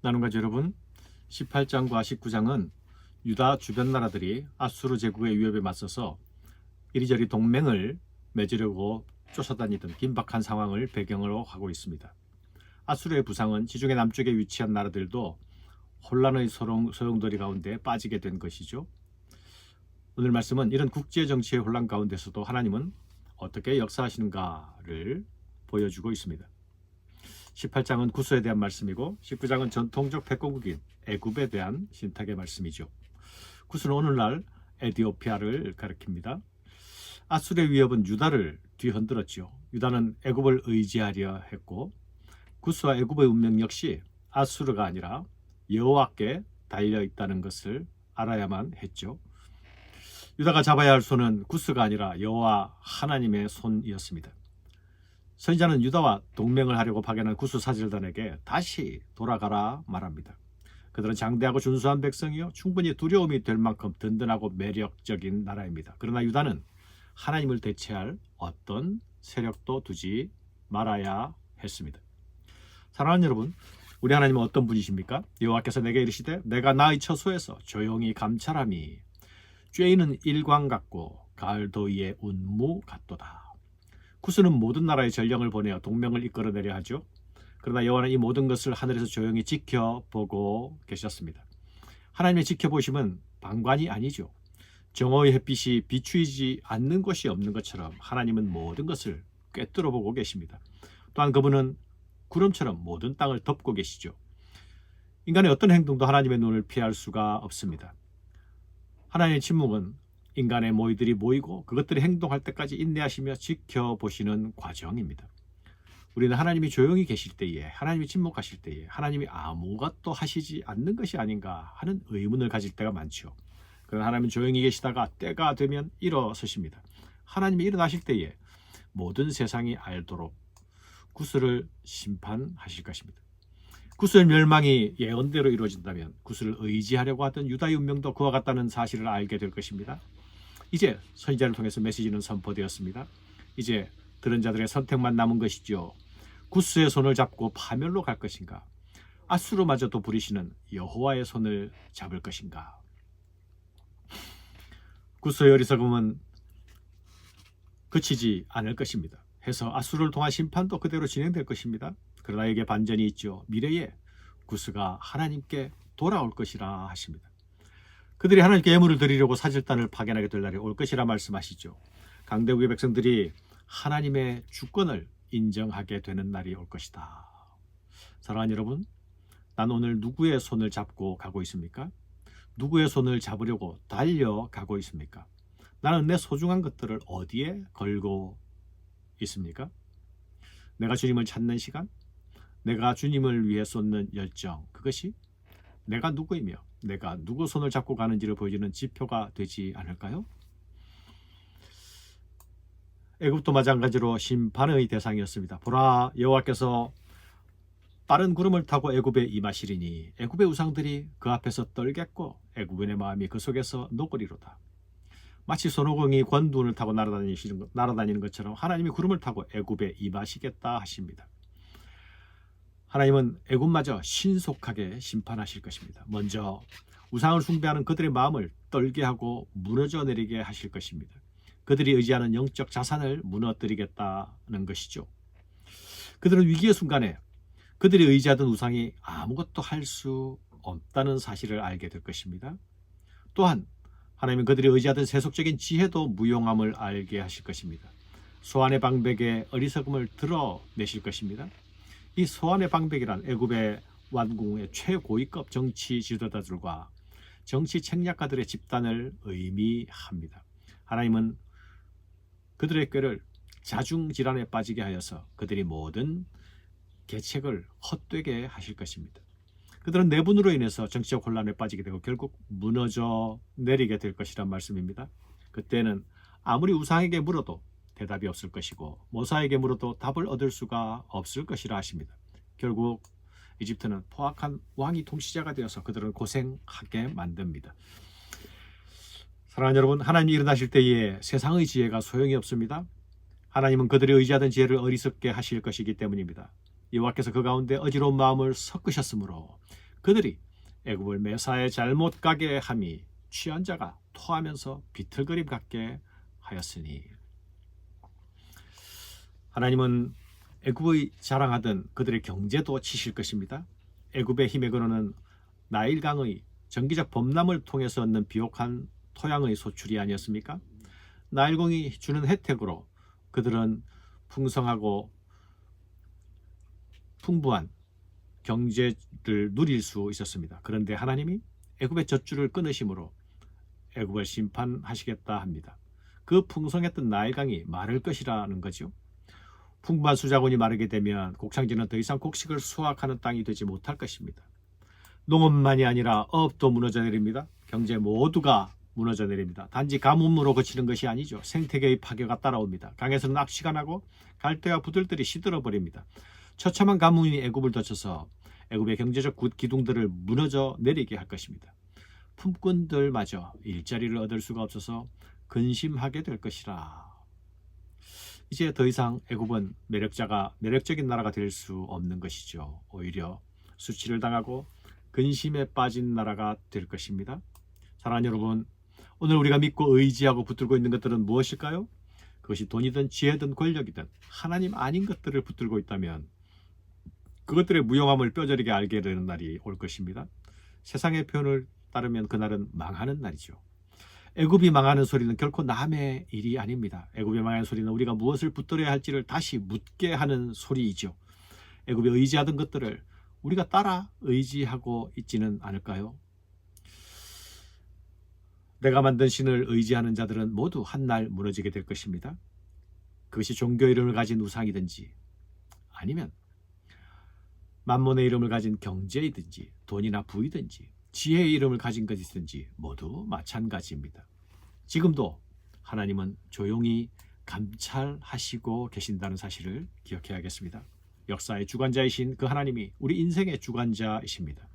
나눔가족 여러분, 18장과 19장은 유다 주변 나라들이 아수르 제국의 위협에 맞서서 이리저리 동맹을 맺으려고 쫓아다니던 긴박한 상황을 배경으로 하고 있습니다. 아수르의 부상은 지중해 남쪽에 위치한 나라들도 혼란의 소용돌이 가운데 빠지게 된 것이죠. 오늘 말씀은 이런 국제 정치의 혼란 가운데서도 하나님은 어떻게 역사하시는가를 보여주고 있습니다. 18장은 구스에 대한 말씀이고 19장은 전통적 패권국인 애굽에 대한 신탁의 말씀이죠. 구스는 오늘날 에디오피아를 가리킵니다. 아수르의 위협은 유다를 뒤흔들었죠. 유다는 애굽을 의지하려 했고 구스와 애굽의 운명 역시 아수르가 아니라 여호와께 달려 있다는 것을 알아야만 했죠. 유다가 잡아야 할 손은 구스가 아니라 여호와 하나님의 손이었습니다. 선지자는 유다와 동맹을 하려고 파견한 구스 사절단에게 다시 돌아가라 말합니다. 그들은 장대하고 준수한 백성이요 충분히 두려움이 될 만큼 든든하고 매력적인 나라입니다. 그러나 유다는 하나님을 대체할 어떤 세력도 두지 말아야 했습니다. 사랑하는 여러분, 우리 하나님은 어떤 분이십니까? 여호와께서 내게 이르시되 내가 나의 처소에서 조용히 감찰함이 쬐이는 일광 같고 가을 더위의 운무 같도다. 구스는 모든 나라의 전령을 보내어 동맹을 이끌어내려 하죠. 그러나 여호와는 이 모든 것을 하늘에서 조용히 지켜보고 계셨습니다. 하나님의 지켜보심은 방관이 아니죠. 정오의 햇빛이 비추이지 않는 곳이 없는 것처럼 하나님은 모든 것을 꿰뚫어 보고 계십니다. 또한 그분은 구름처럼 모든 땅을 덮고 계시죠. 인간의 어떤 행동도 하나님의 눈을 피할 수가 없습니다. 하나님의 침묵은 인간의 모이들이 모이고 그것들이 행동할 때까지 인내하시며 지켜보시는 과정입니다. 우리는 하나님이 조용히 계실 때에, 하나님이 침묵하실 때에 하나님이 아무것도 하시지 않는 것이 아닌가 하는 의문을 가질 때가 많죠. 그러나 하나님은 조용히 계시다가 때가 되면 일어서십니다. 하나님이 일어나실 때에 모든 세상이 알도록 구스를 심판하실 것입니다. 구스의 멸망이 예언대로 이루어진다면 구스를 의지하려고 하던 유다의 운명도 그와 같다는 사실을 알게 될 것입니다. 이제 선지자를 통해서 메시지는 선포되었습니다. 이제 들은 자들의 선택만 남은 것이죠. 구스의 손을 잡고 파멸로 갈 것인가? 아수르마저도 부리시는 여호와의 손을 잡을 것인가? 구스의 어리석음은 그치지 않을 것입니다. 해서 아수르를 통한 심판도 그대로 진행될 것입니다. 그러나 이게 반전이 있죠. 미래에 구스가 하나님께 돌아올 것이라 하십니다. 그들이 하나님께 예물을 드리려고 사절단을 파견하게 될 날이 올 것이라 말씀하시죠. 강대국의 백성들이 하나님의 주권을 인정하게 되는 날이 올 것이다. 사랑하는 여러분, 난 오늘 누구의 손을 잡고 가고 있습니까? 누구의 손을 잡으려고 달려가고 있습니까? 나는 내 소중한 것들을 어디에 걸고 있습니까? 내가 주님을 찾는 시간, 내가 주님을 위해 쏟는 열정, 그것이 내가 누구이며 내가 누구 손을 잡고 가는지를 보여주는 지표가 되지 않을까요? 애굽도 마찬가지로 심판의 대상이었습니다. 보라, 여호와께서 빠른 구름을 타고 애굽에 임하시리니 애굽의 우상들이 그 앞에서 떨겠고 애굽인의 마음이 그 속에서 녹으리로다. 마치 손오공이 권두를 타고 날아다니는 것처럼 하나님이 구름을 타고 애굽에 임하시겠다 하십니다. 하나님은 애굽마저 신속하게 심판하실 것입니다. 먼저 우상을 숭배하는 그들의 마음을 떨게 하고 무너져 내리게 하실 것입니다. 그들이 의지하는 영적 자산을 무너뜨리겠다는 것이죠. 그들은 위기의 순간에 그들이 의지하던 우상이 아무것도 할 수 없다는 사실을 알게 될 것입니다. 또한 하나님은 그들이 의지하던 세속적인 지혜도 무용함을 알게 하실 것입니다. 소환의 방백의 어리석음을 드러내실 것입니다. 이 소환의 방백이란 애굽의 왕궁의 최고위급 정치 지도자들과 정치 책략가들의 집단을 의미합니다. 하나님은 그들의 꾀를 자중질환에 빠지게 하여서 그들이 모든 계책을 헛되게 하실 것입니다. 그들은 내분으로 인해서 정치적 혼란에 빠지게 되고 결국 무너져 내리게 될 것이란 말씀입니다. 그때는 아무리 우상에게 물어도 대답이 없을 것이고 모사에게 물어도 답을 얻을 수가 없을 것이라 하십니다. 결국 이집트는 포악한 왕이 통치자가 되어서 그들을 고생하게 만듭니다. 사랑하는 여러분, 하나님이 일어나실 때에 세상의 지혜가 소용이 없습니다. 하나님은 그들이 의지하던 지혜를 어리석게 하실 것이기 때문입니다. 여호와께서 그 가운데 어지러운 마음을 섞으셨으므로 그들이 애굽을 매사에 잘못 가게 함이 취한 자가 토하면서 비틀거림 같게 하였으니. 하나님은 애굽의 자랑하던 그들의 경제도 치실 것입니다. 애굽의 힘의 근원은 나일강의 정기적 범람을 통해서 얻는 비옥한 토양의 소출이 아니었습니까? 나일강이 주는 혜택으로 그들은 풍성하고 풍부한 경제를 누릴 수 있었습니다. 그런데 하나님이 애굽의 젖줄을 끊으심으로 애굽을 심판하시겠다 합니다. 그 풍성했던 나일강이 마를 것이라는 거죠. 풍부한 수자원이 마르게 되면 곡창지는 더 이상 곡식을 수확하는 땅이 되지 못할 것입니다. 농업만이 아니라 어업도 무너져 내립니다. 경제 모두가 무너져 내립니다. 단지 가뭄으로 그치는 것이 아니죠. 생태계의 파괴가 따라옵니다. 강에서는 악취가 나고 갈대와 부들들이 시들어버립니다. 처참한 가뭄이 애굽을 덮쳐서 애굽의 경제적 기둥들을 무너져 내리게 할 것입니다. 품꾼들마저 일자리를 얻을 수가 없어서 근심하게 될 것이라. 이제 더 이상 애굽은 매력적인 나라가 될 수 없는 것이죠. 오히려 수치를 당하고 근심에 빠진 나라가 될 것입니다. 사랑하는 여러분, 오늘 우리가 믿고 의지하고 붙들고 있는 것들은 무엇일까요? 그것이 돈이든 지혜든 권력이든 하나님 아닌 것들을 붙들고 있다면 그것들의 무용함을 뼈저리게 알게 되는 날이 올 것입니다. 세상의 표현을 따르면 그날은 망하는 날이죠. 애굽이 망하는 소리는 결코 남의 일이 아닙니다. 애굽이 망하는 소리는 우리가 무엇을 붙들어야 할지를 다시 묻게 하는 소리이죠. 애굽에 의지하던 것들을 우리가 따라 의지하고 있지는 않을까요? 내가 만든 신을 의지하는 자들은 모두 한날 무너지게 될 것입니다. 그것이 종교 이름을 가진 우상이든지 아니면 만몬의 이름을 가진 경제이든지 돈이나 부이든지 지혜의 이름을 가진 것이든지 모두 마찬가지입니다. 지금도 하나님은 조용히 감찰하시고 계신다는 사실을 기억해야겠습니다. 역사의 주관자이신 그 하나님이 우리 인생의 주관자이십니다.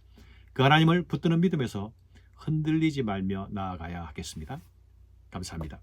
그 하나님을 붙드는 믿음에서 흔들리지 말며 나아가야 하겠습니다. 감사합니다.